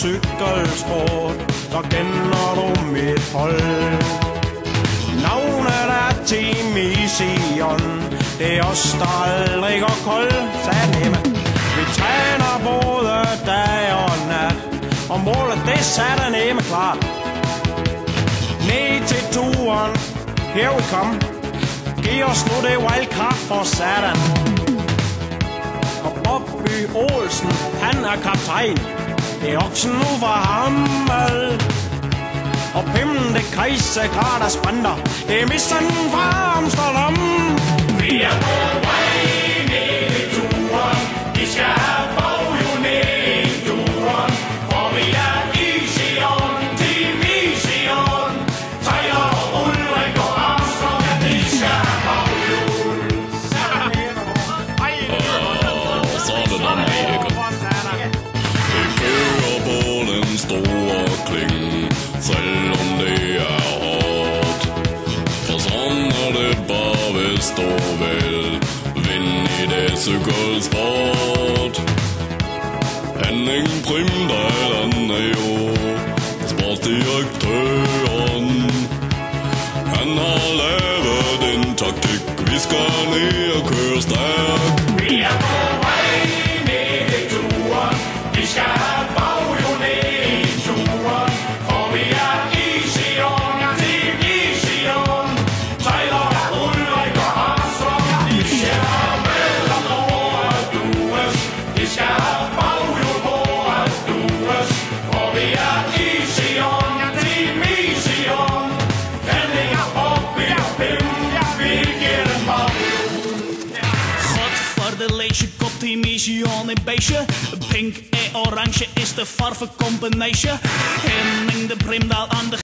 cykelsport, så kender du mit hold. Navnet er Team Mission, det er os, der aldrig går kold, sagde Nemme. Vi træner både dag og nat, og målet det satte Nemme klart. Ned til turen, here we come. Giv os nu det wildcard for satan. Og Bobby Olsen, han er kaptajn. Det er oksen nu for Hammel. Og Pimmen, det Kajsegrader sprinter. Det er missen fra Amsterdam. Vi er på vej ned i turen. Vi skal have baghjul ned i turen. For vi er Ision, Team Ision. Tyler og Ulrik og Armstrong, at de skal have baghjul. Så er det den her. Vi kører på den store klinge, selvom det er hårdt. For sådan er det bare, hvis du vil vinde i det cykelsport. Henning Primdal, han er jo sportsdirektøren. Han har lavet en taktik, vi skal ned og køre stærkt. Vi er på vej ned i turen. Vi skal have baghjul ned i turen. For vi er Ision, Team Ision. Tyler og Ulrik og Armstrong, de skal vel om over at dues. De skal have baghjul på at dues. For vi er Ision, Team Ision. Henning og Bobby og Pim, vi giver dem baghjul. Godverdelage, kop Team Mission in beestje. Pink en oranje is de farvencombination. Henning de Primdal aan de